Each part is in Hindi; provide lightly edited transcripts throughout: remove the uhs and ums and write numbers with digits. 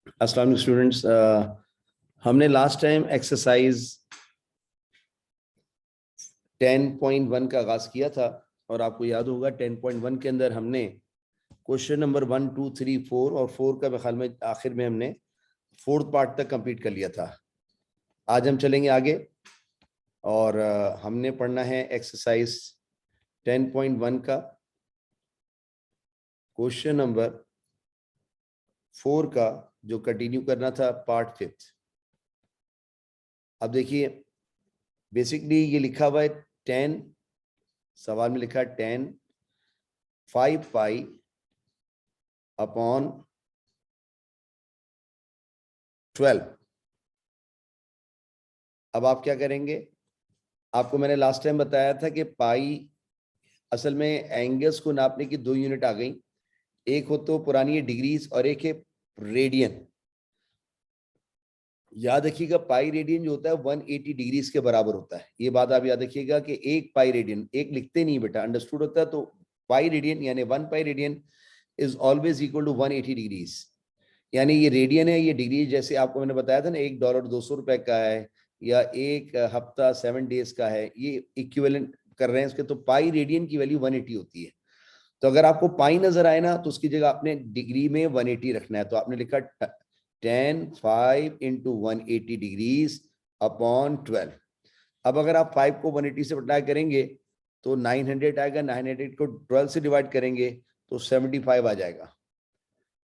अस्सलाम वालेकुम स्टूडेंट्स। हमने लास्ट टाइम एक्सरसाइज 10.1 का आगाज किया था और आपको याद होगा 10.1 के अंदर हमने क्वेश्चन नंबर 1, 2, 3, 4 और 4 का ख्याल में आखिर में हमने 4th पार्ट तक कंप्लीट कर लिया था। आज हम चलेंगे आगे और हमने पढ़ना है एक्सरसाइज 10.1 का क्वेश्चन नंबर 4 का, जो कंटिन्यू करना था पार्ट 5। अब देखिए, बेसिकली ये लिखा हुआ है 10, सवाल में लिखा है 10 5 पाई अपॉन 12। अब आप क्या करेंगे? आपको मैंने लास्ट टाइम बताया था कि पाई असल में एंगल्स को नापने की 2 यूनिट आ गई। एक हो तो पुरानी डिग्रीज और एक है रेडियन। याद रखिएगा, पाई रेडियन जो होता है 180 डिग्रीज के बराबर होता है। ये बात आप याद रखिएगा कि एक पाई रेडियन, एक लिखते नहीं बेटा, अंडरस्टूड होता है। तो पाई रेडियन यानी 1 pi radian is always equal to 180 degrees. यानी ये रेडियन है, ये डिग्री। जैसे आपको मैंने बताया था ना, $1 200 का है या एक हफ्ता 7 डेज का है, ये इक्विवेलेंट कर रहे हैं इसके। तो पाई रेडियन की वैल्यू 180 होती है। तो अगर आपको पाई नजर आए ना, तो उसकी जगह आपने डिग्री में 180 रखना है। तो आपने लिखा 10 5 इंटू 180 डिग्रीज अपॉन 12। अब अगर आप 5 को 180 से मल्टीप्लाई करेंगे तो 900 आएगा। 900 को 12 से डिवाइड करेंगे तो 75 आ जाएगा।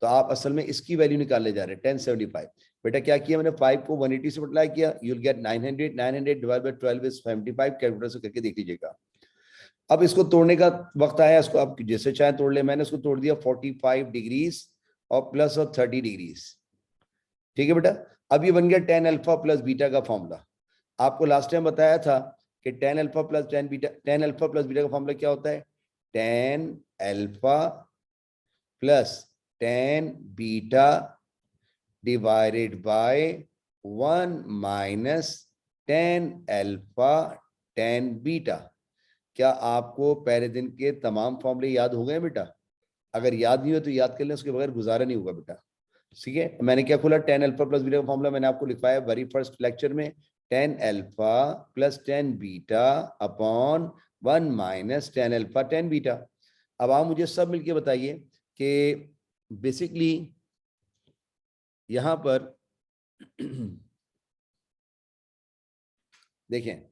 तो आप असल में इसकी वैल्यू निकालने जा रहे हैं 1075। बेटा क्या किया मैंने, 5 को 180 से मल्टीप्लाई किया, you will get 900। 900 divide by 12 is 75। Calculator से करके देख लीजिएगा। अब इसको तोड़ने का वक्त आया। इसको आप जैसे चाहे तोड़ ले। मैंने इसको तोड़ दिया 45 डिग्रीज और प्लस और 30 डिग्रीज। ठीक है बेटा। अब ये बन गया 10 अल्फा प्लस बीटा का फॉर्मूला। आपको लास्ट टाइम बताया था कि 10 alpha plus 10 beta, 10 alpha plus beta का फॉर्मूला क्या होता है? 10 alpha plus 10 beta divided bye 1 minus 10 alpha 10 beta. क्या आपको पहले दिन के तमाम फॉर्मूले याद हो गए बेटा? अगर याद नहीं हो तो याद कर लें, उसके बगैर गुजारा नहीं होगा बेटा। ठीक है। मैंने क्या खोला, 10 अल्फा प्लस बीटा का फॉर्मूला मैंने आपको लिखवाया वेरी फर्स्ट लेक्चर में। 10 alpha plus 10 beta upon 1 minus 10 alpha 10 beta. अब आप मुझे सब मिलके बताइए कि बेसिकली यहां पर देखें,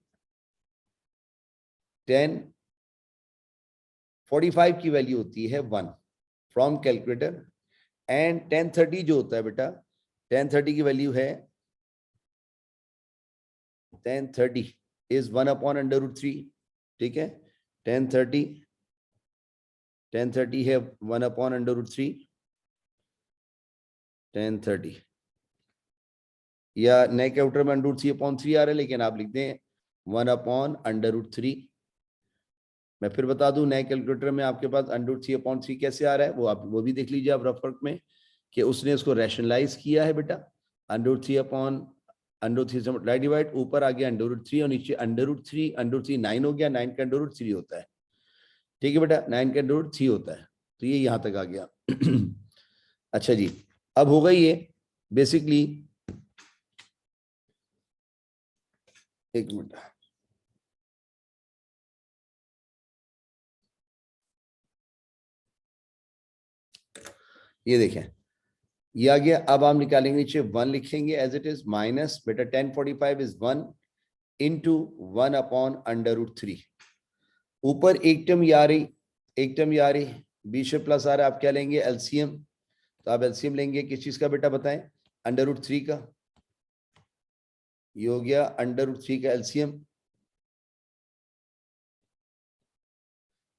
1045 की वैल्यू होती है 1 फ्रॉम कैलकुलेटर। एंड 1030 जो होता है बेटा, 1030 की वैल्यू है 1030 इज 1 अपॉन अंडर रूट 3। ठीक है। 1030 है 1 अपॉन अंडर रूट 3। 1030 या नए कैलकुलेटर में अंडर रूट 3 अपॉन 3 आ रहा है, लेकिन आप लिख दें 1 अपॉन अंडर रूट 3। मैं फिर बता दूं, नए कैलकुलेटर में आपके पास अंडर रूट 3 अपॉन 3 कैसे आ रहा है, वो आप वो भी देख लीजिए आप रफ वर्क में, कि उसने उसको रैशनलाइज किया है बेटा। Under root 3 upon under root 3 से मल्टीप्लाई डिवाइड, ऊपर आ गया अंडर रूट 3 और नीचे अंडर रूट 3। अंडर रूट 3 9 हो गया, 9 का अंडर रूट 3 होता है। ठीक है बेटा, 9 का अंडर रूट 3 होता है। तो ये यहां तक आ गया। अच्छा जी, अब होगा ये बेसिकली, एक मिनट, ये देखें, ये आ गया। अब हम निकालेंगे, नीचे 1 लिखेंगे एज इट इज, माइनस बेटा 1045 is 1 into 1 upon under root 3। ऊपर एक टर्म ये आ रही, एक टर्म ये आ रही, बीच में प्लस आ रहा है। आप क्या लेंगे? एलसीएम। तो आप एलसीएम लेंगे किस चीज का बेटा बताएं? अंडर रूट 3 का। ये हो गया अंडर रूट 3 का एलसीएम।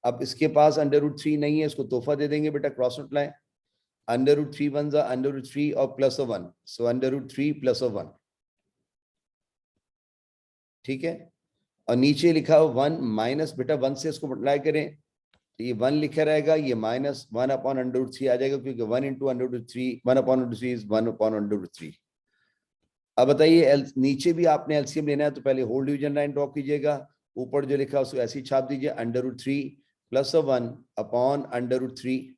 अब इसके पास अंडर रूट 3 नहीं है, इसको तोहफा दे देंगे बेटा, क्रॉस मल्टीप्लाई। अंडर रूट 3 1 जा अंडर रूट 3 और plus 1, so under root 3 plus 1। ठीक है। और नीचे लिखा हो 1 माइनस बेटा 1 से इसको मल्टीप्लाई करें तो ये 1 लिखा रहेगा, ये माइनस 1 अपॉन अंडर रूट 3 आ जाएगा, क्योंकि 1 into under root 3, 1 upon under 3 is 1 upon under root 3। अब बताइए, नीचे भी आपने एलसीएम लेना है तो पहले होल डिवीजन लाइन ड्रॉ कीजिएगा। ऊपर जो लिखा उसको ऐसे ही छाप दीजिए, under root 3 plus 1 upon under root 3।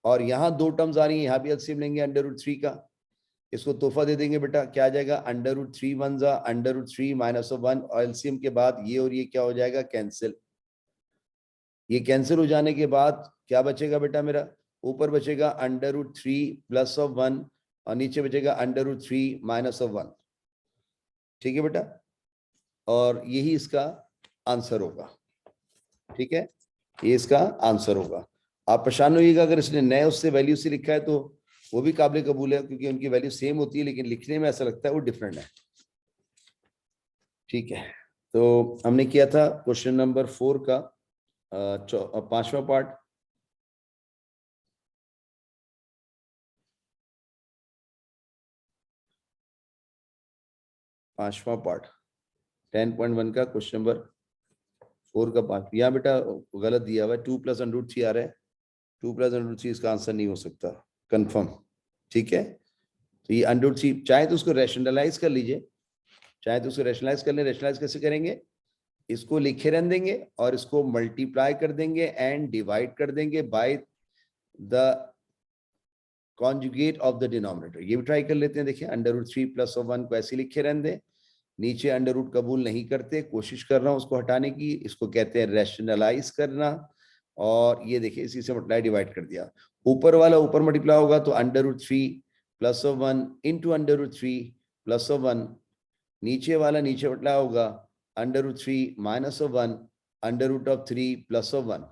और यहाँ 2 टर्म्स आ रही है, यहाँ भी एलसीएम लेंगे अंडर रूट 3 का। इसको तोहफा दे देंगे बेटा, क्या आ जाएगा, √3 वन जा √3 -1, और एलसीएम के बाद ये और ये क्या हो जाएगा, कैंसिल। ये कैंसिल हो जाने के बाद क्या बचेगा बेटा मेरा, ऊपर बचेगा √3 +1 और नीचे बचेगा √3 -1। ठीक है बेटा, और यही इसका आंसर होगा। ठीक है, ये इसका आंसर होगा। आप परेशान होइएगा अगर इसने नए उससे वैल्यू से लिखा है तो वो भी काबिल कबूल है, क्योंकि उनकी वैल्यू सेम होती है लेकिन लिखने में ऐसा लगता है वो डिफरेंट है। ठीक है, तो हमने किया था क्वेश्चन नंबर 4 का 5वां पार्ट। पांचवा पार्ट 10.1 का क्वेश्चन नंबर 4 का पार्ट। यहाँ बेटा गलत दिया हुआ है, 2 + √3 आ रहा है, 2 + √3 इसका आंसर नहीं हो सकता, कंफर्म। ठीक है, तो ये √3 चाहे तो उसको रैशनलाइज कर लीजिए, चाहे तो उसको रैशनलाइज कर ले। रैशनलाइज कैसे करेंगे, इसको लिखे रहने देंगे और इसको मल्टीप्लाई कर देंगे एंड डिवाइड कर देंगे by the conjugate of the denominator. ये भी ट्राई कर लेते हैं, देखिए √3 + 1 को ऐसे लिखे रहने दें, नीचे √ कबूल नहीं करते, कोशिश कर रहा हूं उसको हटाने की, इसको कहते हैं रैशनलाइज करना। और ये देखिए इसी से मल्टीप्लाई डिवाइड कर दिया, ऊपर वाला ऊपर मल्टीप्लाई होगा तो √3 + 1 इंटू √3 + 1, नीचे वाला नीचे मल्टीप्लाई होगा √3 -1 √3 + 1।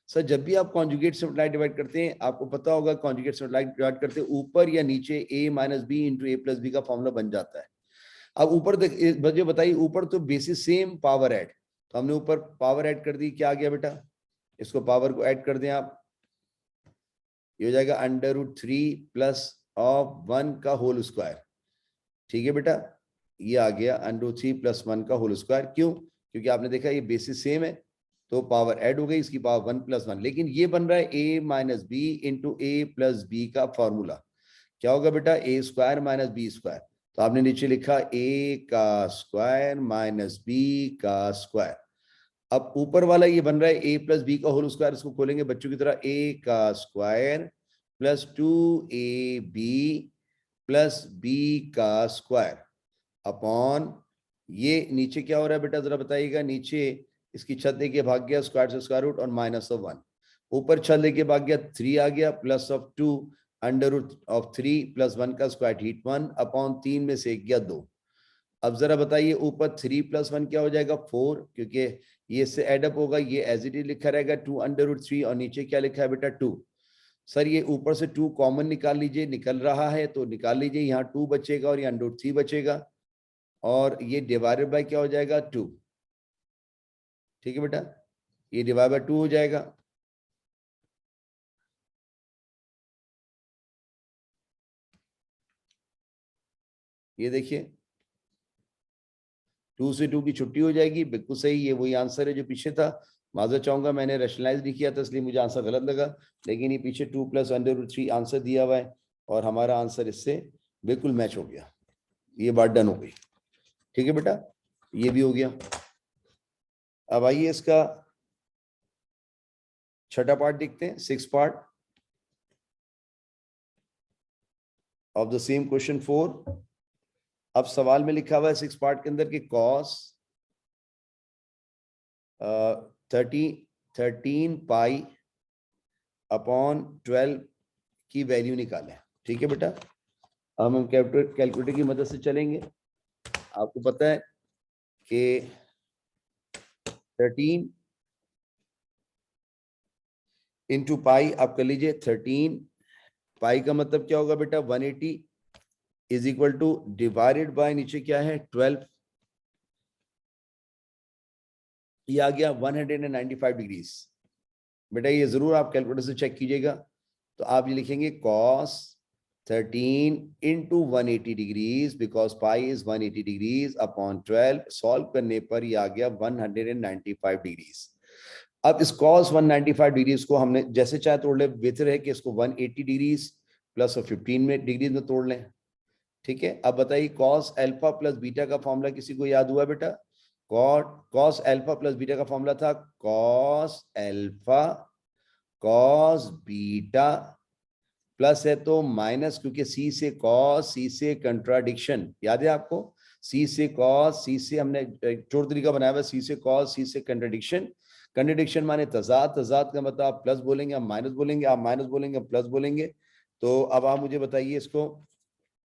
सर जब भी आप कॉन्जुगेट से मल्टीप्लाई डिवाइड करते हैं, आपको पता होगा कॉन्जुगेट से मल्टीप्लाई डिवाइड करते हैं ऊपर या नीचे a - b into a + b का फॉर्मूला बन जाता है। अब ऊपर मुझे बताइए, ऊपर तो बेसिस सेम पावर ऐड, तो हमने ऊपर पावर ऐड कर दी, क्या आ गया बेटा, इसको पावर को ऐड कर दें आप, ये हो जाएगा √3 + 1 का होल स्क्वायर। ठीक है बेटा, ये आ गया √3 + 1 का होल स्क्वायर। क्यों, क्योंकि आपने देखा ये बेसिस सेम है तो पावर ऐड हो गई, इसकी पावर 1 + 1, लेकिन ये बन रहा है a - b into a + b का फॉर्मूला। क्या होगा बेटा, a² - b², तो आपने नीचे लिखा a का स्क्वायर -b का स्क्वायर। अब ऊपर वाला ये बन रहा है a + b का होल स्क्वायर, इसको खोलेंगे बच्चों की तरह, a का स्क्वायर +2ab + b का स्क्वायर अपॉन, ये नीचे क्या हो रहा है बेटा जरा बताइएगा, नीचे इसकी छत लेके भाग गया स्क्वायर से स्क्वायर रूट और -1, ऊपर छत लेके भाग गया 3 आ गया +2 √3 + 1 का स्क्वायर हीट 1 अपॉन 3 में से 1 गया 2। अब जरा बताइए ऊपर 3 + 1 क्या हो जाएगा 4, क्योंकि ये इससे एडअप होगा, ये एज इट इज लिखा रहेगा 2 √3 और नीचे क्या लिखा है बेटा 2। सर ये ऊपर से 2 कॉमन निकाल लीजिए, निकल रहा है तो निकाल लीजिए, यहाँ 2 बचेगा और यहाँ √3 बचेगा और ये डिवाइडेड बाय क्या हो जाएगा 2। ठीक है बेटा, ये डिवाइड बाय 2 हो जाएगा। ये देखिए 2 से 2 की छुट्टी हो जाएगी, बिल्कुल सही, ये वही आंसर है जो पीछे था। माजर चाहूंगा मैंने रैशनलाइज नहीं किया था इसलिए मुझे आंसर गलत लगा, लेकिन ये पीछे 2 + √3 आंसर दिया हुआ है और हमारा आंसर इससे बिल्कुल मैच हो गया, ये बात डन हो गई। ठीक है बेटा, ये भी हो गया। अब आइए इसका छठा पार्ट देखते हैं, 6 part of the same question 4। अब सवाल में लिखा हुआ है 6 पार्ट के अंदर कि cos 13 पाई अपॉन 12 की वैल्यू निकालें। ठीक है बेटा, अब हम कैलकुलेटर की मदद से चलेंगे। आपको पता है कि 13 इंटू पाई आप कर लीजिए, 13 पाई का मतलब क्या होगा बेटा 180 is equal two divided by नीचे क्या है 12, ये आ गया 195 डिग्रीज। बेटा ये जरूर आप कैलकुलेटर से चेक कीजिएगा, तो आप ये लिखेंगे cos 13 into 180 degrees because pi is 180 degrees upon 12, solve करने पर ये आ गया 195 डिग्रीज। अब इस cos 195 डिग्रीज को हमने जैसे चाहे तोड़ ले, बेहतर है कि इसको 180 डिग्रीज प्लस 15 में डिग्रीज में तोड़ लें। ठीक है, अब बताइए cos अल्फा प्लस बीटा का फॉर्मूला किसी को याद हुआ बेटा, cos अल्फा प्लस बीटा का फॉर्मूला था cos alpha cos beta plus है तो माइनस, क्योंकि सी से कॉस, सी से कंट्राडिक्शन, याद है आपको, सी से कॉस, सी से हमने छोटा तरीका बनाया हुआ, सी से कॉस, सी से कंट्राडिक्शन। कंट्राडिक्शन माने तजाद, तजाद का मतलब आप प्लस बोलेंगे, आप माइनस बोलेंगे, आप माइनस बोलेंगे, प्लस बोलेंगे। तो अब आप मुझे बताइए, इसको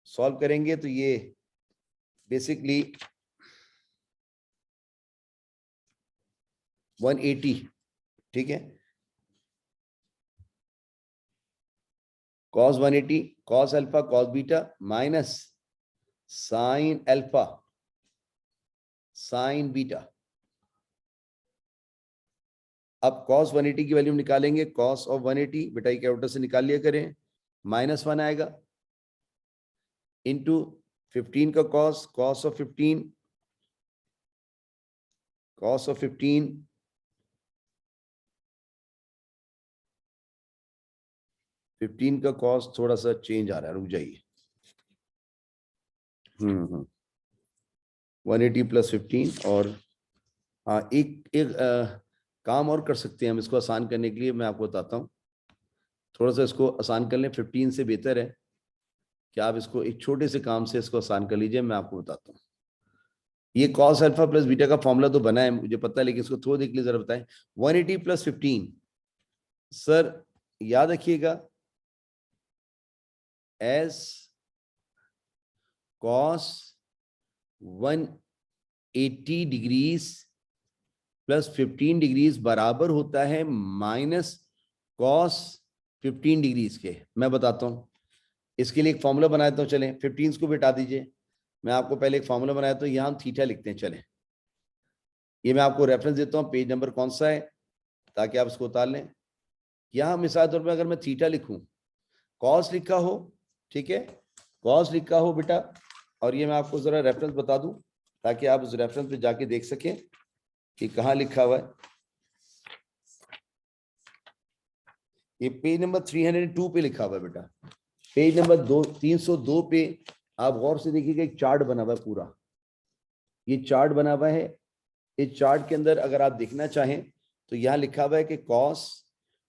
सॉल्व करेंगे तो ये बेसिकली 180, ठीक है, cos 180, cos alpha cos beta minus sign alpha sine beta. अब cos 180 की वैल्यू निकालेंगे, cos ऑफ 180 बेटा ये कैलकुलेटर से निकाल लिया करें, -1 आएगा इंटू 15 का cos, cos of 15, cos of 15 15 का cos थोड़ा सा चेंज आ रहा है, रुक जाइए। 180 प्लस 15 और हाँ एक एक काम और कर सकते हैं हम इसको आसान करने के लिए, मैं आपको बताता हूँ। थोड़ा सा इसको आसान कर लें, 15 से बेहतर है कि आप इसको एक छोटे से काम से इसको आसान कर लीजिए। मैं आपको बताता हूँ, ये cos अल्फा प्लस बीटा का फॉर्मूला तो बना है मुझे पता है, लेकिन इसको थोड़ा देख लीजिए जरा, बताएं। 180 प्लस 15 सर याद रखिएगा S cos 180 degrees plus 15 degrees बराबर होता है माइनस cos 15 डिग्रीज के। मैं बताता हूं इसके लिए एक फॉर्मूला बनाता हूं, चलें 15 को बिठा दीजिए। मैं आपको पहले एक फॉर्मूला बनाया तो यहां हम थीटा लिखते हैं, चलें ये मैं आपको रेफरेंस देता हूं, पेज नंबर कौन सा है ताकि आप इसको उतार लें। यहां मिसाल तौर पर अगर मैं थीटा लिखूं, कॉस लिखा हो, ठीक है, कॉस लिखा हो बेटा, और ये मैं आपको जरा रेफरेंस बता दूं ताकि आप उस रेफरेंस पे जाके देख सकें कि कहां लिखा हुआ है। ये पेज नंबर 302 पे लिखा हुआ है बेटा, पेज नंबर 302 पे आप गौर से देखिएगा, एक चार्ट बना हुआ है पूरा, ये चार्ट बना हुआ है। इस चार्ट के अंदर अगर आप देखना चाहें तो यहां लिखा हुआ है कि cos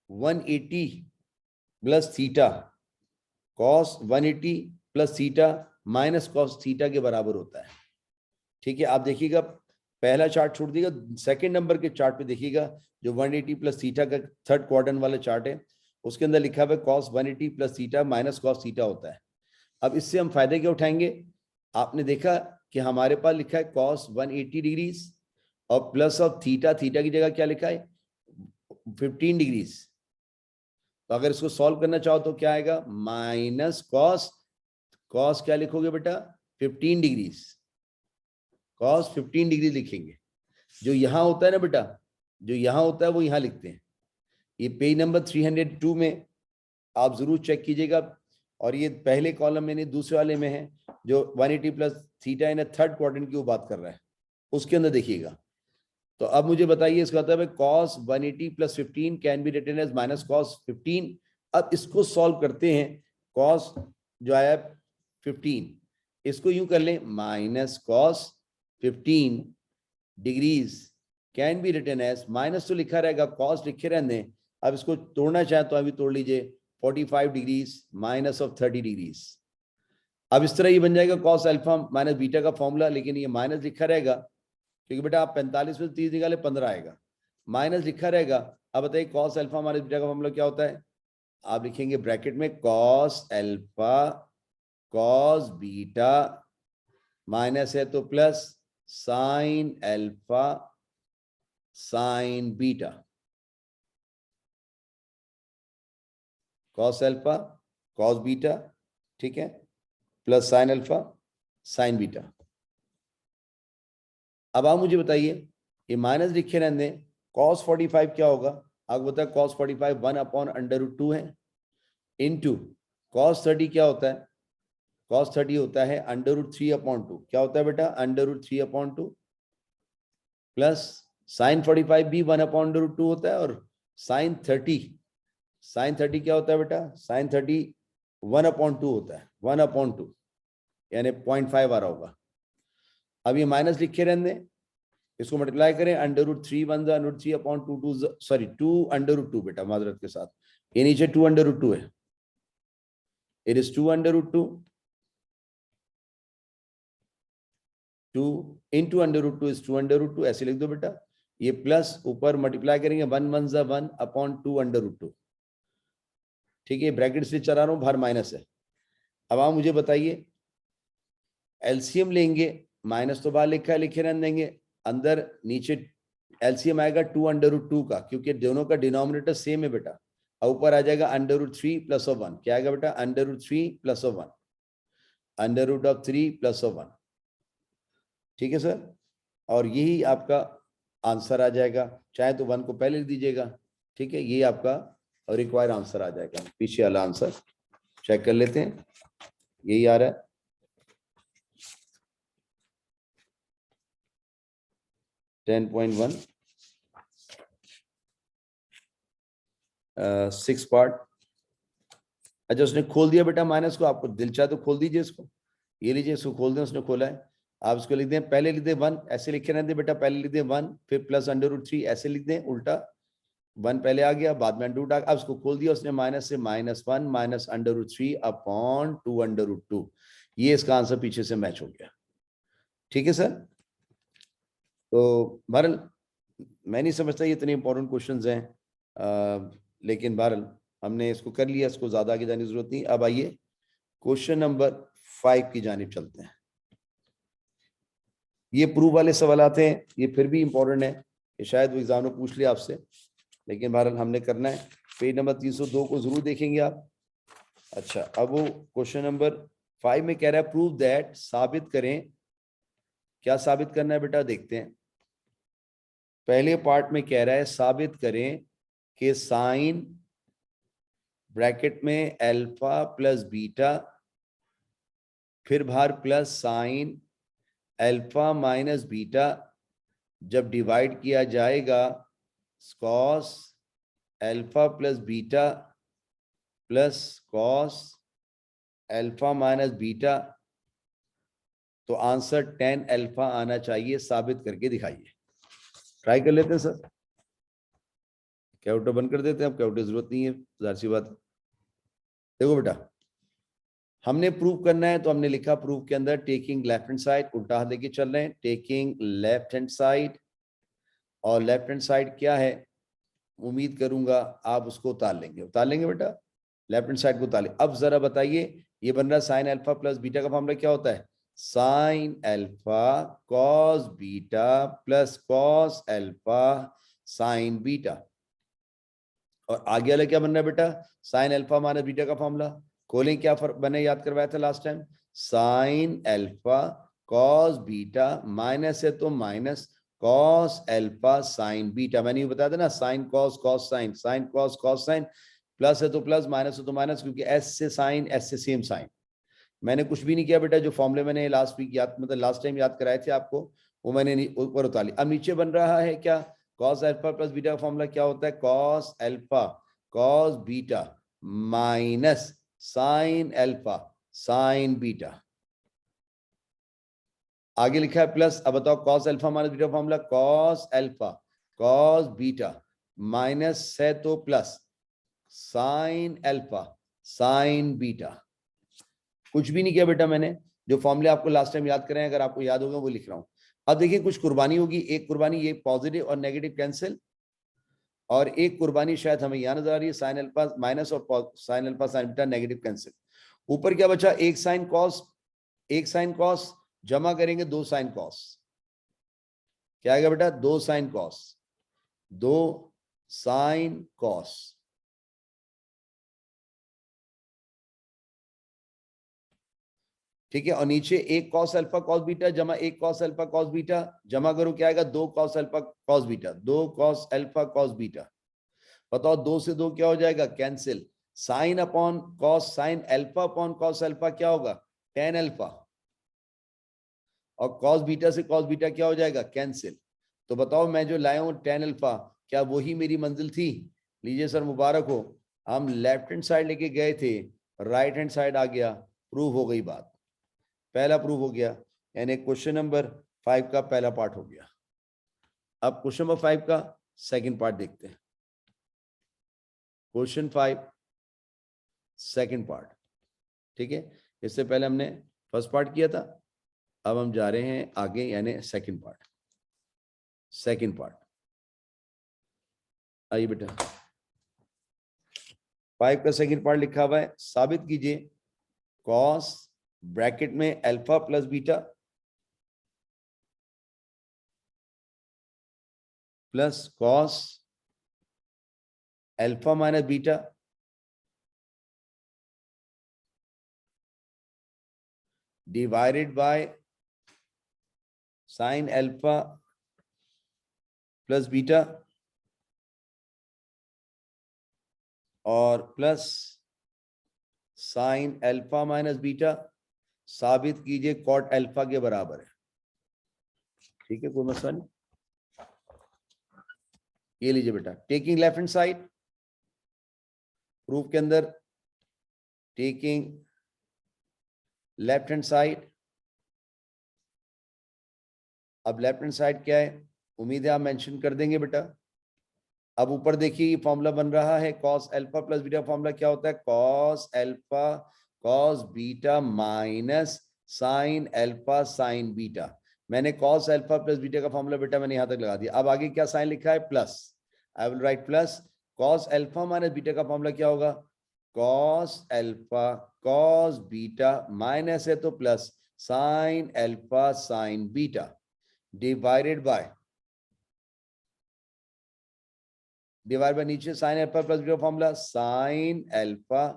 180 plus theta, cos 180 plus theta minus cos theta के बराबर होता है, ठीक है। आप देखिएगा पहला चार्ट छोड़ दीजिएगा, सेकंड नंबर के चार्ट पे देखिएगा जो 180 प्लस थीटा का थर्ड क्वाड्रेंट वाला चार्ट है, उसके अंदर लिखा हुआ है cos 180 plus theta minus cos theta होता है। अब इससे हम फायदे क्या उठाएंगे, आपने देखा कि हमारे पास लिखा है cos 180 डिग्रीज और प्लस ऑफ थीटा, थीटा की जगह क्या लिखा है 15 डिग्रीज। तो अगर इसको सॉल्व करना चाहो तो क्या आएगा, माइनस कॉस, कॉस क्या लिखोगे बेटा 15 डिग्रीज, कॉस 15 डिग्री लिखेंगे। जो यहां होता है ना बेटा, जो यहां होता है वो यहां लिखते हैं। ये पेज नंबर 302 में आप जरूर चेक कीजिएगा, और ये पहले कॉलम में नहीं दूसरे वाले में है, जो 180 plus theta in third quadrant की वो बात कर रहा है, उसके अंदर देखिएगा। तो अब मुझे बताइए, इसका मतलब है cos 180 plus 15 can be written as minus cos 15। अब इसको सॉल्व करते हैं, cos जो आया 15, इसको यूं कर लें minus cos 15 degrees can be written as, minus तो लिखा रहेगा, cos लिखे रहने। अब इसको तोड़ना चाहे तो अभी तोड़ लीजिए, 45 डिग्रीज माइनस ऑफ 30 डिग्रीज। अब इस तरह ये बन जाएगा cos अल्फा माइनस बीटा का फॉर्मूला, लेकिन ये माइनस लिखा रहेगा क्योंकि बेटा आप 45 में 30 निकाले 15 आएगा, माइनस लिखा रहेगा। अब बताइए cos अल्फा माइनस बीटा का फॉर्मूला क्या होता है, आप लिखेंगे ब्रैकेट में cos alpha cos beta minus है तो plus sine alpha sine beta, cos alpha cos beta, ठीक है, plus sine alpha sine beta. अब आप मुझे बताइए, ये माइनस लिखे रहने, cos 45 क्या होगा, आपको पता है cos 45 1/√2 है, इनटू cos 30 क्या होता है, cos 30 होता है √3/2। क्या होता है बेटा √3/2, प्लस sin 45 भी 1/√2 होता है, और sin 30 क्या होता है बेटा, sin 30 1/2 होता है, 1/2 यानी 0.5 आ रहा होगा। अब ये माइनस लिखे रहने, इसको मल्टीप्लाई करें, √3 1 √3/2 2 सॉरी 2 √2 बेटा माजरत के साथ, ये नीचे 2 √2 है, it is 2 under root 2, 2 into under root 2 is 2 under root 2, ऐसे लिख दो बेटा। ये प्लस ऊपर मल्टीप्लाई करेंगे 1 1 जा 1 अपॉन 2 अंडर रूट 2। ठीक है, ब्रैकेट से चला रहा हूं, बाहर माइनस है। अब आप मुझे बताइए, एलसीएम लेंगे, माइनस तो बाहर लिखा है, लिखे रहने देंगे, अंदर नीचे एलसीएम आएगा 2 अंडर रूट 2 का, क्योंकि दोनों का डिनोमिनेटर सेम है बेटा। और ऊपर आ जाएगा अंडर रूट 3 प्लस ऑफ 1। क्या आएगा बेटा? Under root 3 plus of 1, under root of 3 plus of 1। ठीक है सर, और यही आपका आंसर आ जाएगा। चाहे तो 1 को पहले लिख दीजिएगा। ठीक है, ये आपका रिक्वायर्ड आंसर आ जाएगा। पीछे वाला आंसर चेक कर लेते हैं, यही आ रहा है। 10.1 6 पार्ट। अच्छा, उसने खोल दिया बेटा माइनस को, आपको दिल चाहे तो खोल दीजिए इसको। ये लीजिए, इसको खोल दें, उसने खोला है। आप इसको लिख दें, पहले लिख दें 1, ऐसे लिखे रहते बेटा, पहले लिख दें 1, फिर प्लस अंडर रूट 3, ऐसे लिख दें उल्टा। 1 पहले आ गया, बाद में अंडर रूट आ गया। अब उसको खोल दिया उसने माइनस से, -1 minus under root 3 upon 2 under root 2। ये इसका आंसर पीछे से मैच हो गया। ठीक है सर, तो बहरहाल मैं नहीं समझता ये इतने इंपॉर्टेंट क्वेश्चंस हैं, लेकिन बहरहाल हमने इसको कर लिया, इसको ज्यादा आगे जाने की जरूरत नहीं। अब आइए क्वेश्चन नंबर 5 की जानिब चलते हैं। ये प्रूफ वाले सवाल आते हैं, ये फिर भी इंपॉर्टेंट है, कि शायद वो एग्जाम में पूछ लिया आपसे, लेकिन बहरहाल हमने करना है। पेज नंबर 302 को जरूर देखेंगे आप। अच्छा, अब वो क्वेश्चन नंबर 5 में कह रहा है प्रूव दैट, साबित करें। क्या साबित करना है बेटा, देखते हैं। पहले पार्ट में कह रहा है साबित करें कि साइन ब्रैकेट में अल्फा प्लस बीटा, फिर बाहर plus sine alpha minus beta, जब डिवाइड किया जाएगा cos alpha plus beta plus cos alpha minus beta, तो आंसर tan अल्फा आना चाहिए। साबित करके दिखाइए। ट्राई कर लेते हैं सर, कैलकुलेटर बंद कर देते हैं, अब कैलकुलेटर की जरूरत नहीं है, जाहिर सी बात। देखो बेटा, हमने प्रूव करना है, तो हमने लिखा प्रूफ के अंदर टेकिंग लेफ्ट हैंड साइड, उल्टा हाथ लेके चल रहे हैं, टेकिंग लेफ्ट हैंड साइड। और लेफ्ट हैंड साइड क्या है, उम्मीद करूंगा आप उसको उतार लेंगे। उतार लेंगे बेटा, लेफ्ट हैंड साइड को उतार लें। अब जरा बताइए, ये बन रहा है साइन अल्फा प्लस बीटा का फॉर्मूला क्या होता है? Sign alpha cos beta plus cos alpha sine beta. और आगे वाला क्या बन रहा है बेटा? साइन अल्फा माइनस बीटा का फॉर्मूला। खोलें, क्या फर्क बने, याद करवाया था last time. Sign alpha cos beta, minus है तो minus cos alpha sine beta. मैंने ये बताया था ना, sine cos cos sine, sine cos cos sine, plus है तो प्लस, माइनस है तो माइनस, क्योंकि एस से साइन, एस से सेम साइन। मैंने कुछ भी नहीं किया बेटा, जो फॉर्मूले मैंने लास्ट वीक याद, मतलब लास्ट टाइम याद कराए थे आपको, वो मैंने ऊपर उतार लिया। अब नीचे बन रहा है क्या? कॉस अल्फा प्लस बीटा का फॉर्मूला क्या होता है? Cos alpha cos beta minus sign alpha sine beta. आगे लिखा है प्लस। अब बताओ cos alpha minus beta formula, cos alpha cos beta minus है तो plus sine alpha sine beta. कुछ भी नहीं किया बेटा मैंने, जो फॉर्मूले आपको लास्ट टाइम याद कराए, अगर आपको याद होगा वो लिख रहा हूं। अब देखिए, कुछ कुर्बानी होगी, एक कुर्बानी ये पॉजिटिव और नेगेटिव कैंसिल, और एक कुर्बानी शायद हमें यहां नजर आ रही है, साइन अल्फा माइनस और sign alpha sine beta negative cancel. ऊपर क्या बचा? एक साइन कॉस, एक साइन कॉस जमा करेंगे 2 साइन कॉस। क्या आएगा बेटा? 2 साइन कॉस, 2 साइन कॉस। ठीक है, और नीचे एक कॉस अल्फा कॉस बीटा जमा एक कॉस अल्फा कॉस बीटा, जमा करो क्या आएगा? 2 cos alpha cos beta, 2 cos alpha cos beta. बताओ 2 से 2 क्या हो जाएगा? Cancel. Sine upon cos, sine alpha upon cos alpha क्या होगा? tan alpha. और कॉस बीटा से कॉस बीटा क्या हो जाएगा? कैंसिल। तो बताओ, मैं जो लाया हूं tan अल्फा, क्या वही मेरी मंजिल थी? लीजिए सर, मुबारक हो, हम लेफ्ट हैंड साइड लेके गए थे, राइट हैंड साइड आ गया, प्रूव हो गई बात। पहला प्रूफ हो गया, यानी क्वेश्चन नंबर 5 का पहला पार्ट हो गया। अब क्वेश्चन नंबर 5 का सेकंड पार्ट देखते हैं। Question 5 second part. ठीक है, इससे पहले हमने फर्स्ट पार्ट किया था, अब हम जा रहे हैं आगे यानी सेकंड पार्ट। सेकंड पार्ट आइए बेटा, 5 का सेकंड पार्ट लिखा हुआ है, साबित कीजिए कॉस ब्रैकेट में alpha plus beta plus cos alpha minus beta divided by sine alpha plus beta और plus sine alpha minus beta, साबित कीजिए कॉट अल्फा के बराबर है। ठीक है, कोई मसला नहीं। ये लीजिए बेटा, taking left hand side, proof के अंदर टेकिंग लेफ्ट हैंड साइड। अब लेफ्ट हैंड साइड क्या है, उम्मीद है आप मेंशन कर देंगे बेटा। अब ऊपर देखिए ये फॉर्मूला बन रहा है, cos alpha plus beta formula क्या होता है, cos alpha cos beta minus sign alpha sine beta. मैंने कॉस अल्फा प्लस बीटा का फॉर्मूला बेटा मैंने यहां तक लगा दिया। अब आगे क्या साइन लिखा है, plus, I will write plus. Cos alpha minus beta का फॉर्मूला क्या होगा, cos alpha cos beta minus है तो plus sine alpha sine beta divided by नीचे sine alpha plus beta formula sine alpha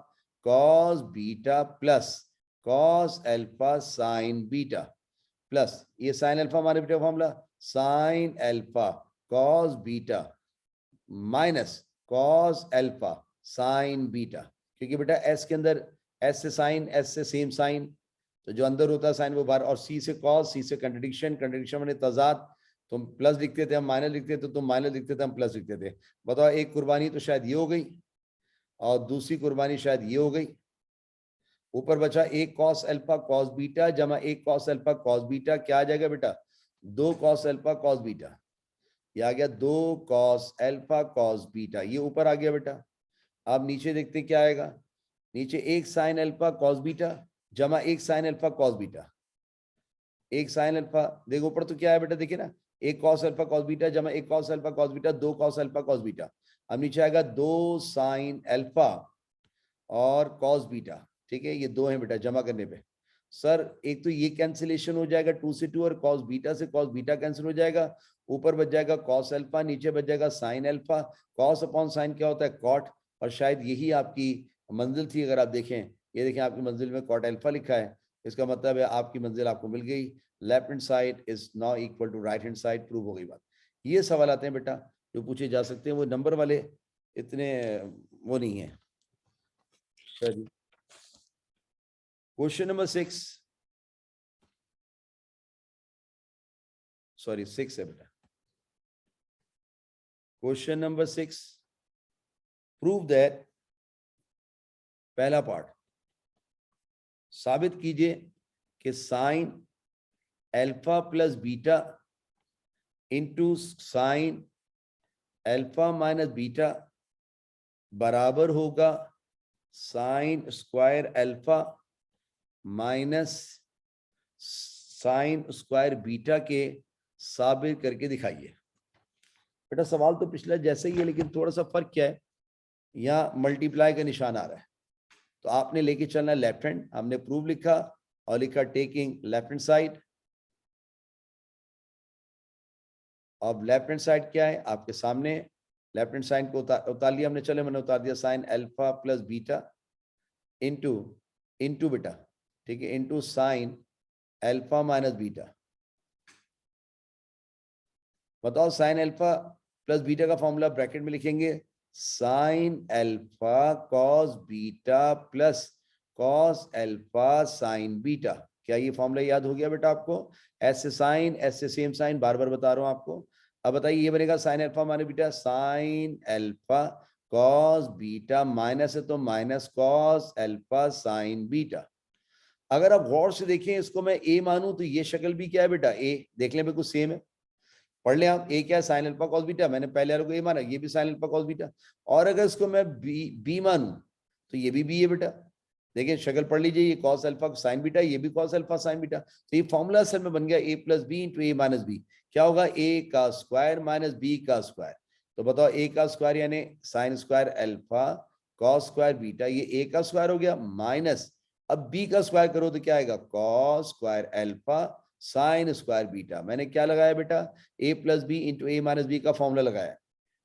cos beta plus cos alpha sine beta plus ये साइन अल्फा हमारे beta formula sine alpha cos beta minus cos alpha sine beta, क्योंकि बेटा एस के अंदर एस से साइन, एस से सेम साइन, तो जो अंदर होता है साइन वो बाहर, और सी से कॉस, सी से कंट्रडिक्शन, कंट्रडिक्शन माने तजाद। तुम प्लस लिखते थे हम माइनस लिखते थे, तुम माइनस लिखते थे हम प्लस लिखते थे। बताओ एक कुर्बानी तो शायद ये हो गई और दूसरी कुर्बानी शायद ये हो गई। ऊपर बचा एक कॉस अल्फा कॉस बीटा जमा एक कॉस अल्फा कॉस बीटा, क्या आ जाएगा बेटा, दो कॉस अल्फा कॉस बीटा। ये आ गया दो कॉस अल्फा कॉस बीटा, ये ऊपर आ गया बेटा। अब नीचे देखते क्या आएगा, नीचे एक साइन अल्फा कॉस बीटा जमा एक साइन अल्फा कॉस बीटा, एक साइन अल्फा, देखो ऊपर तो क्या है बेटा, देखिए ना, एक कॉस अल्फा कॉस बीटा जमा एक कॉस अल्फा कॉस बीटा, दो कॉस अल्फा कॉस बीटा। अब नीचे आएगा दो साइन अल्फा और कॉस बीटा, ठीक है, ये दो हैं बेटा जमा करने पे। सर एक तो ये कैंसिलेशन हो जाएगा 2 से 2 और कॉस बीटा से कॉस बीटा कैंसिल हो जाएगा, ऊपर बच जाएगा कॉस अल्फा, नीचे बच जाएगा sign alpha. Cos upon sine क्या होता है, कॉट, और शायद यही आपकी मंजिल थी। अगर आप देखें, ये देखें आपकी मंजिल में कॉट अल्फा लिखा है, इसका मतलब है आपकी मंजिल आपको मिल गई। Left hand side is now equal to right hand side, prove हो गई बात। ये सवाल आते हैं बेटा जो पूछे जा सकते हैं, वो नंबर वाले इतने वो नहीं है। क्वेश्चन नंबर 6, सॉरी 6 है बेटा। क्वेश्चन नंबर 6, प्रूव दैट, पहला पार्ट, साबित कीजिए कि sign alpha plus beta into sine alpha minus beta बराबर होगा sign square alpha minus sine square beta के, साबित करके दिखाइए। बेटा सवाल तो पिछला जैसे ही है, लेकिन थोड़ा सा फर्क क्या है, यहाँ मल्टीप्लाई का निशान आ रहा है, तो आपने लेके चलना लेफ्ट हैंड, हमने प्रूव लिखा और लिखा टेकिंग लेफ्ट हैंड साइड। अब लेफ्ट हैंड साइड क्या है आपके सामने, लेफ्ट हैंड साइड को उतार लिया हमने, चले मैंने उतार दिया sign alpha plus beta into into बेटा, ठीक है, into sine alpha minus beta. बताओ साइन अल्फा प्लस बीटा का फॉर्मूला ब्रैकेट में लिखेंगे sign alpha cos beta plus cos alpha sine beta. क्या ये फॉर्मूला याद हो गया बेटा आपको, ऐसे साइन ऐसे सेम साइन, बार बार बता रहा हूं आपको। अब बताइए ये बनेगा साइन अल्फा माने beta sine alpha cos beta minus है तो minus cos alpha sine beta. अगर आप गौर से देखें इसको मैं ए मानूं तो ये शक्ल भी क्या है बेटा, ए देख लें बिल्कुल सेम है, पढ़ लें आप, ए क्या है साइन अल्फा कॉस बीटा, मैंने पहले वाले को ए माना, ये भी साइन अल्फा कॉस बीटा। और अगर इसको मैं बी मानूं तो ये भी बी है बेटा, देखिए शक्ल पढ़ लीजिए, ये कॉस अल्फा साइन बीटा, ये भी कॉस अल्फा साइन बीटा। तो ये फॉर्मूला असल में बन गया a plus b into a minus b. क्या होगा, a का स्क्वायर माइनस b का स्क्वायर। तो बताओ a का स्क्वायर यानी sine square alpha cos square beta, ये a का स्क्वायर हो गया माइनस, अब b का स्क्वायर करो तो क्या आएगा, cos square alpha sine square beta. मैंने क्या लगाया बेटा, a plus b into a minus b का फॉर्मूला लगाया।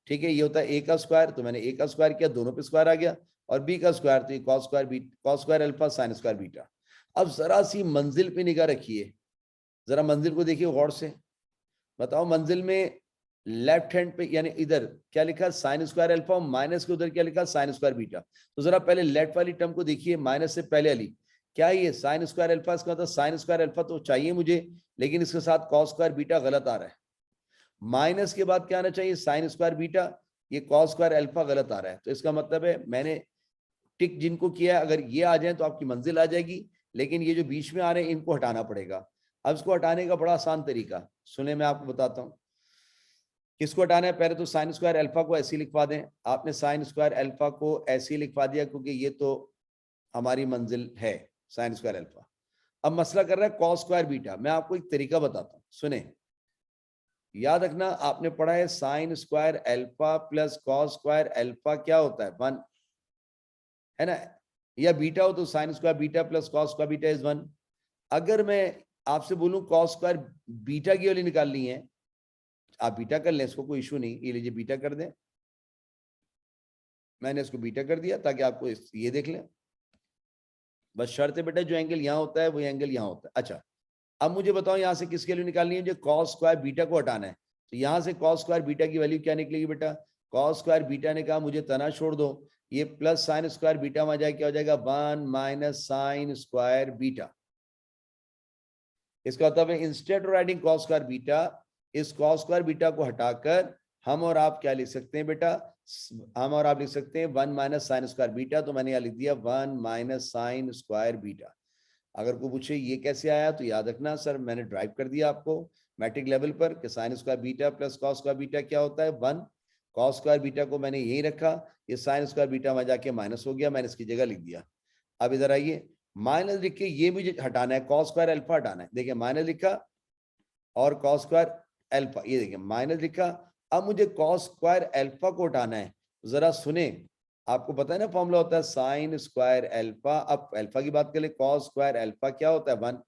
ठीक है, ये होता है a का स्क्वायर, तो मैंने a का स्क्वायर किया, दोनों पे स्क्वायर आ गया, और b का स्क्वायर तो ये cos square cos square alpha sine square beta. अब जरा सी मंजिल पे निगाह रखिए, जरा मंजिल को देखिए गौर से, बताओ मंजिल में लेफ्ट हैंड पे यानी इधर क्या लिखा, साइन स्क्वायर अल्फा, माइनस के उधर क्या लिखा, साइन स्क्वायर बीटा। तो जरा पहले लेफ्ट वाली टर्म को देखिए, माइनस से पहले वाली, क्या है ये साइन स्क्वायर अल्फा, इसका मतलब साइन स्क्वायर अल्फा तो चाहिए मुझे, लेकिन इसके साथ कॉस स्क्वायर बीटा गलत आ रहा है। माइनस के बाद क्या आना चाहिए, साइन स्क्वायर बीटा, ये कॉस स्क्वायर अल्फा गलत आ रहा है। तो इसका मतलब है मैंने टिक जिनको किया है, अगर ये आ जाए तो आपकी मंजिल आ जाएगी, लेकिन ये जो बीच में आ रहे हैं इनको हटाना पड़ेगा। अब इसको हटाने का बड़ा आसान तरीका सुने, मैं आपको बताता हूँ किसको हटाना है। पहले तो साइन स्क्वायर अल्फा को ऐसे लिखवा दें, आपने साइन स्क्वायर अल्फा को ऐसे लिखवा दिया क्योंकि ये तो हमारी मंजिल है साइन स्क्वायर अल्फा। अब मसला कर रहा है कॉस स्क्वायर बीटा, मैं आपको एक तरीका बताता हूँ सुने, याद रखना आपने पढ़ा है sign square alpha plus cos square alpha क्या होता है, 1 है ना, या बीटा हो तो sign square beta plus cos square beta is 1। अगर मैं आपसे बोलूं कॉस स्क्वायर बीटा की वैल्यू निकालनी है, आप बीटा कर लें, इसको कोई इशू नहीं, ये लीजिए बीटा कर दें, मैंने इसको बीटा कर दिया ताकि आपको ये देख लें, बस शर्त है बेटा जो एंगल यहाँ होता है वही एंगल यहाँ होता है। अच्छा अब मुझे बताओ यहाँ से किसकी वैल्यू निकालनी है, जो कॉस स्क्वायर बीटा को हटाना है, तो यहाँ से कॉस स्क्वायर बीटा की वैल्यू क्या निकलेगी बेटा, कॉस स्क्वायर बीटा ने कहा मुझे तना छोड़ दो, ये प्लस साइन स्क्वायर बीटा में आ जाए क्या हो जाएगा, 1 माइनस साइन स्क्वायर बीटा। इसका मतलब है instead of writing cos square beta, इस कॉस स्क्वायर बीटा को हटाकर हम और आप क्या लिख सकते हैं बेटा, हम और आप लिख सकते हैं 1 माइनस साइन स्क्वायर बीटा। तो मैंने यहाँ लिख दिया 1 माइनस साइन स्क्वायर बीटा। अगर कोई पूछे ये कैसे आया तो याद रखना सर मैंने ड्राइव कर दिया आपको मैट्रिक लेवल पर कि sign square beta plus cos square beta क्या होता है 1, कॉस स्क्वायर बीटा को मैंने यही रखा, ये साइन स्क्वायर बीटा में जाके माइनस हो गया, मैंने इसकी जगह लिख दिया। अब इधर आइए, माइनस लिख के ये मुझे हटाना है, कॉस स्क्वायर अल्फा हटाना है, देखिए माइनस लिखा और कॉस स्क्वायर अल्फा, ये देखिए माइनस लिखा, अब मुझे कॉस स्क्वायर अल्फा को हटाना है। जरा सुने, आपको पता है ना फॉर्मूला होता है साइन स्क्वायर अल्फा, अब अल्फा की बात करें कॉस स्क्वायर अल्फा क्या होता है 1,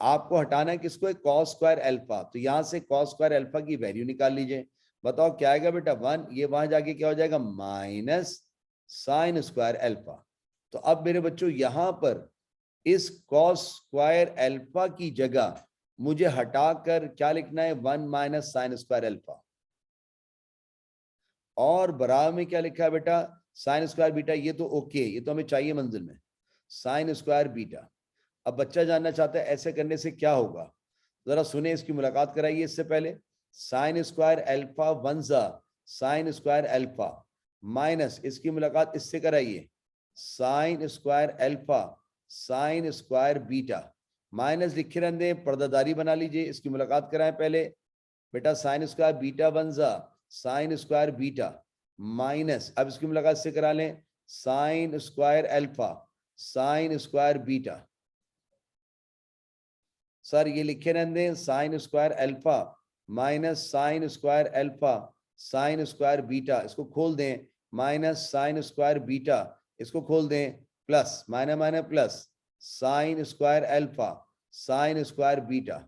आपको हटाना है किसको, कॉस स्क्वायर अल्फा, तो यहां से कॉस स्क्वायर अल्फा की वैल्यू निकाल लीजिए, बताओ क्या आएगा बेटा 1, ये वहां जाके क्या हो जाएगा माइनस साइन स्क्वायर अल्फा। तो अब मेरे बच्चों यहां पर इस कॉस स्क्वायर अल्फा की जगह मुझे हटाकर क्या लिखना है 1 माइनस साइन स्क्वायर अल्फा, और बराबर में क्या लिखा है बेटा साइन स्क्वायर बीटा, ये तो ओके, ये तो हमें चाहिए मंजिल में साइन स्क्वायर बीटा। अब बच्चा जानना चाहता है ऐसे करने से क्या होगा, जरा सुने, इसकी मुलाकात कराइए इससे पहले, sign square alpha 1 sign square alpha minus इसकी मुलाकात इससे कराइए sign square alpha sine square beta, minus लिखे रहने पर्दादारी बना लीजिए, इसकी मुलाकात कराएं पहले बेटा sign square beta 1 sign square beta minus, अब इसकी मुलाकात से करा लें sign square alpha sine square beta. Sir ये लिखे रहने sign square alpha minus sine square alpha sine square beta, इसको खोल दें माइनस साइन स्क्वायर बीटा, इसको खोल दें plus minus minus plus sign square alpha sine square beta.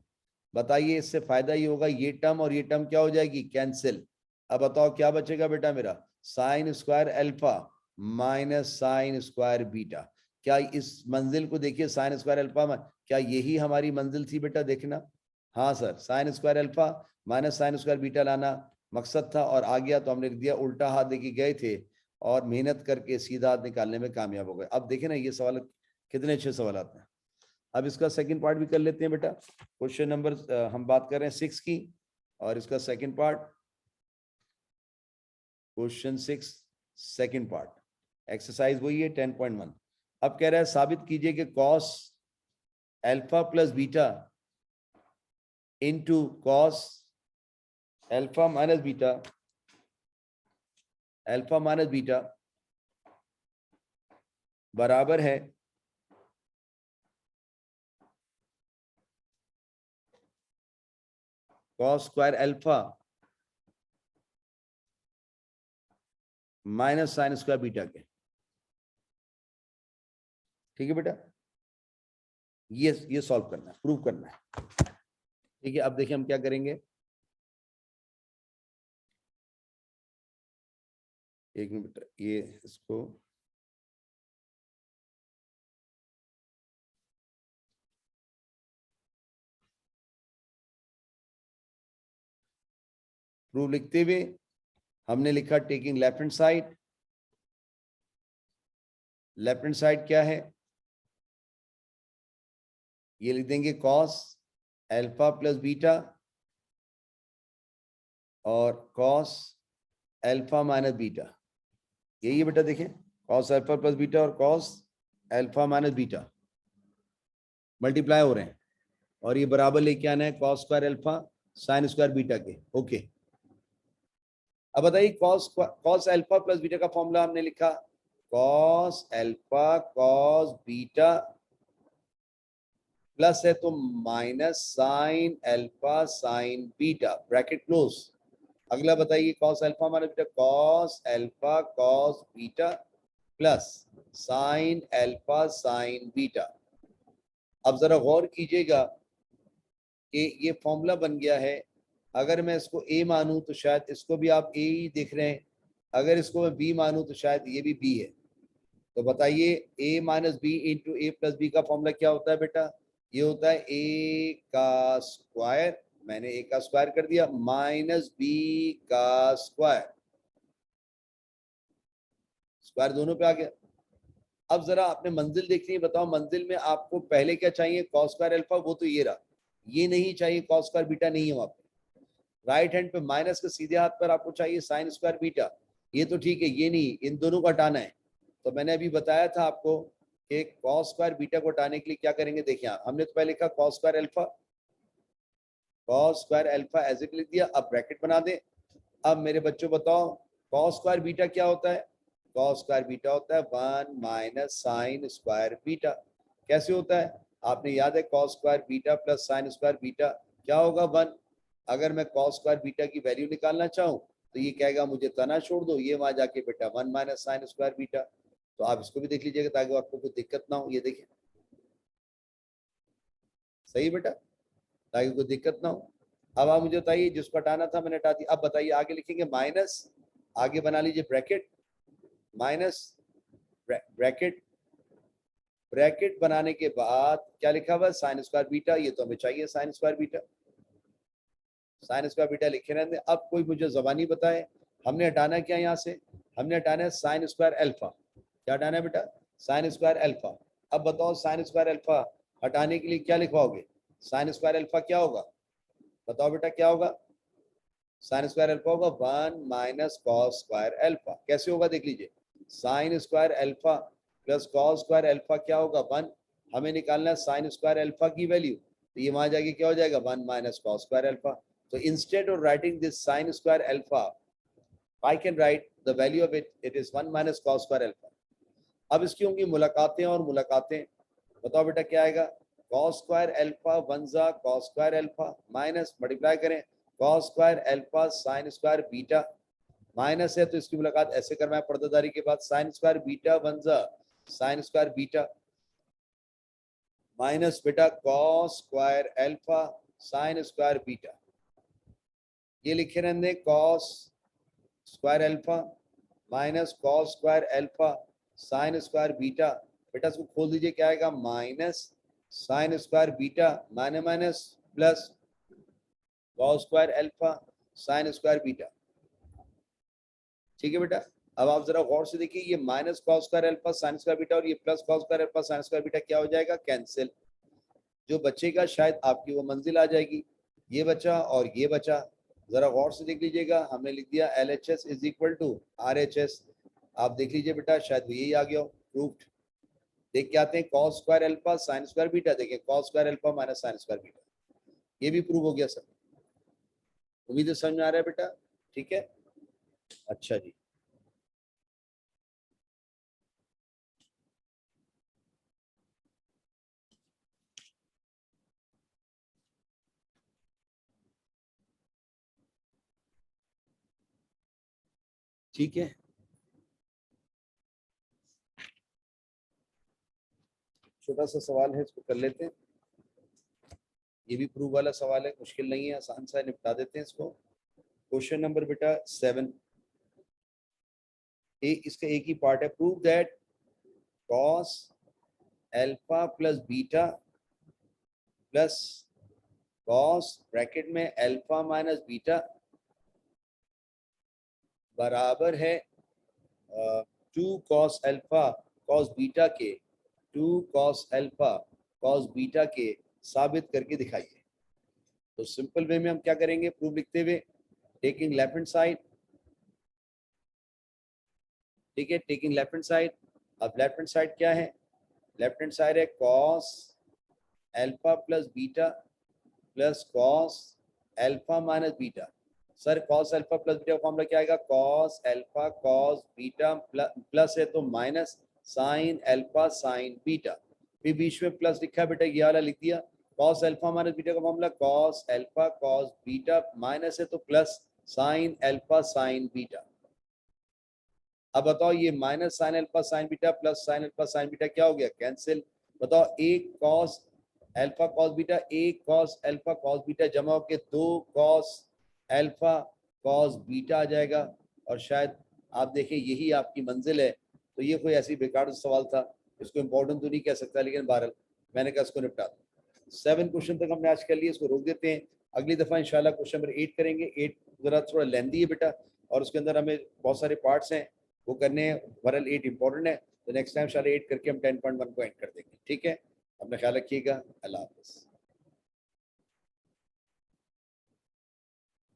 बताइए इससे फायदा ये होगा, ये टर्म और ये टर्म क्या हो जाएगी कैंसिल। अब बताओ क्या बचेगा बेटा मेरा, sign square alpha minus sine square beta. क्या इस मंजिल को देखिए साइन स्क्वायर अल्फा में, क्या यही हमारी मंजिल थी बेटा देखना, हाँ sir sign square alpha minus sine square beta लाना मकसद था, और आ गया तो हमने लिख दिया, उल्टा हाथ लेके गए थे और मेहनत करके सीधा हाथ निकालने में कामयाब हो गए। अब देखें ना ये सवाल कितने अच्छे सवाल आते हैं। अब इसका सेकंड पार्ट भी कर लेते हैं बेटा, क्वेश्चन नंबर हम बात कर रहे हैं 6 की, और इसका second part question 6 second part, exercise वही है 10.1। अब कह रहा है साबित कीजिए कि cos alpha plus beta into cos alpha minus beta, alpha minus beta बराबर है cos square alpha minus sine square beta के। ठीक है बेटा, ये सॉल्व करना है, प्रूव करना है। ठीक है, अब देखिए हम क्या करेंगे। एक मिनट, ये इसको प्रूव लिखते हुए हमने लिखा taking left hand side. Left hand side क्या है, ये लिख देंगे कॉस अल्फा प्लस बीटा और कॉस अल्फा माइनस बीटा। यही है बेटा, देखें कॉस अल्फा प्लस बीटा और cos alpha minus beta multiply हो रहे हैं और ये बराबर लेके आना है cos square alpha sine square beta के। ओके, अब बताइए कॉस अल्फा प्लस बीटा का फॉर्मूला हमने लिखा cos alpha cos beta plus है तो minus sign alpha sine beta bracket close. अगला बताइए cos alpha minus beta cos alpha cos beta plus sine alpha sine beta. अब जरा गौर कीजिएगा कि ये फॉर्मूला बन गया है। अगर मैं इसको ए मानूं तो शायद इसको भी आप ए ही देख रहे हैं, अगर इसको मैं बी मानूं तो शायद ये भी बी है। तो बताइए a minus b into a plus b का फॉर्मूला क्या होता है बेटा, ये होता है a का स्क्वायर, मैंने a का स्क्वायर कर दिया, माइनस b का स्क्वायर, स्क्वायर दोनों पे आ गया। अब जरा आपने मंजिल देखनी है, बताओ मंजिल में आपको पहले क्या चाहिए, कॉस स्क्वायर अल्फा, वो तो ये रहा, ये नहीं चाहिए, कॉस स्क्वायर बीटा नहीं है वहां पे। राइट हैंड पे माइनस के सीधे हाथ पर आपको चाहिए साइन स्क्वायर बीटा, ये तो ठीक है, ये नहीं, इन दोनों को हटाना है। तो मैंने अभी बताया था आपको कि कॉस स्क्वायर बीटा को हटाने के लिए क्या करेंगे, देखिए आप, हमने तो पहले लिखा cos square alpha, cos square alpha as it लिख दिया, अब ब्रैकेट बना दें। अब मेरे बच्चों बताओ कॉस स्क्वायर बीटा क्या होता है, कॉस स्क्वायर बीटा होता है 1 माइनस साइन स्क्वायर बीटा। कैसे होता है, आपने याद है cos square beta plus sign square beta क्या होगा 1। अगर मैं कॉस स्क्वायर बीटा की वैल्यू निकालना चाहूँ तो ये कहेगा मुझे तना छोड़ दो, ये वहां जाके बेटा 1 माइनस साइन स्क्वायर बीटा। तो आप इसको भी देख लीजिएगा ताकि आपको कोई दिक्कत ना हो। ये देखिए सही बेटा, ताकि कोई दिक्कत ना हो। अब आप मुझे बताइए जिसको हटाना था मैंने हटा दिया। अब बताइए आगे लिखेंगे माइनस, आगे बना लीजिए ब्रैकेट, माइनस ब्रैकेट, ब्रैकेट बनाने के बाद क्या लिखा हुआ है साइन स्क्वायर बीटा, ये तो हमें चाहिए sign square beta, sign square beta लिखे रहते। अब कोई मुझे जबानी बताए हमने हटाना क्या, यहाँ से हमने हटाना है साइन स्क्वायर अल्फा। क्या हटाना है बेटा, साइन स्क्वायर अल्फा। अब बताओ साइन स्क्वायर अल्फा हटाने के लिए क्या लिखवाओगे, साइन स्क्वायर अल्फा क्या होगा, बताओ बेटा क्या होगा, साइन स्क्वायर अल्फा होगा 1 माइनस कॉस स्क्वायर अल्फा। कैसे होगा देख लीजिए, sign square alpha plus cos square alpha क्या होगा 1, हमें निकालना है साइन स्क्वायर अल्फा की वैल्यू, तो ये वहां जाके क्या हो जाएगा 1 माइनस कॉस स्क्वायर अल्फा। तो instead of writing this sign square alpha I can write the value of it, it is 1 minus cos square alpha. अब इसकी होंगी मुलाकातें और मुलाकातें, बताओ बेटा क्या आएगा, कॉस स्क्वायर अल्फा 1 जा cos square alpha minus multiply करें cos square alpha sine square beta, minus है तो इसकी मुलाकात ऐसे करना है पर्दादारी के बाद, साइन स्क्वायर बीटा 1 जा साइन स्क्वायर बीटा माइनस बेटा cos square alpha sine square beta. ये लिखे रहने cos square alpha minus cos square alpha sine square beta, बेटा इसको खोल दीजिए क्या आएगा minus sine square beta minus minus plus cos square alpha sine square beta. ठीक है बेटा, अब आप जरा गौर से देखिए ये minus cos square alpha sine square beta और ये plus cos square alpha sine square beta क्या हो जाएगा, कैंसिल। जो बचेगा शायद आपकी वो मंजिल आ जाएगी, ये बचा और ये बचा। जरा गौर से देख लीजिएगा, हमने लिख दिया LHS is equal to RHS। आप देख लीजिए बेटा शायद यही आ गया प्रूफ्ड। देख के आते हैं cos square alpha sine square beta, देखिए cos square alpha minus sine square beta, ये भी प्रूव हो गया सर। उम्मीद है समझ में आ रहा है बेटा, ठीक है, अच्छा जी। ठीक है, छोटा सा सवाल है, इसको कर लेते हैं। ये भी प्रूव वाला सवाल है, मुश्किल नहीं है, आसान सा है, निपटा देते हैं इसको। क्वेश्चन नंबर बेटा 7, इसका एक ही पार्ट है। Prove that cos alpha plus beta plus cos bracket में अल्फा माइनस बीटा बराबर है 2 कॉस अल्फा कॉस बीटा के 2 कॉस अल्फा कॉस बीटा के साबित करके दिखाइए। तो सिंपल वे में हम क्या करेंगे, प्रूफ लिखते हुए, टेकिंग लेफ्ट हैंड साइड, ठीक है, टेकिंग लेफ्ट हैंड साइड। अब लेफ्ट हैंड साइड क्या है, लेफ्ट हैंड साइड है cos alpha plus beta plus cos alpha minus beta. Sir cos alpha plus beta का फॉर्मूला क्या आएगा, cos alpha cos beta plus है तो minus sign alpha sine beta, फिर बीच में प्लस लिखा है बेटा, ये वाला लिख दिया। कॉस अल्फा माइनस बीटा का formula cos alpha cos beta, minus है तो plus sine alpha sine beta. अब बताओ ये minus sign alpha sine beta plus sine alpha sine beta क्या हो गया, कैंसिल। बताओ एक कॉस अल्फा कॉस बीटा, एक कॉस अल्फा कॉस बीटा जमा होके 2 कॉस अल्फा कॉस बीटा आ जाएगा। और शायद आप देखें यही आपकी मंजिल है। तो ये कोई ऐसी बेकार सवाल था, इसको इंपॉर्टेंट तो नहीं कह सकता, लेकिन बहरहाल मैंने कहा इसको निपटा दो। 7 क्वेश्चन तक हमने आज कर लिए, इसको रोक देते हैं। अगली दफा इंशाल्लाह क्वेश्चन नंबर 8 करेंगे। 8 जरा थोड़ा लेंदी है बेटा, और उसके अंदर हमें बहुत सारे पार्ट्स हैं वो करने हैं। ओवरऑल 8 इंपॉर्टेंट है, तो नेक्स्ट टाइम इंशाल्लाह 8 करके हम 10.1 को एंड कर देंगे। ठीक है, अपना ख्याल रखिएगा, अल्लाह हाफ़िज़।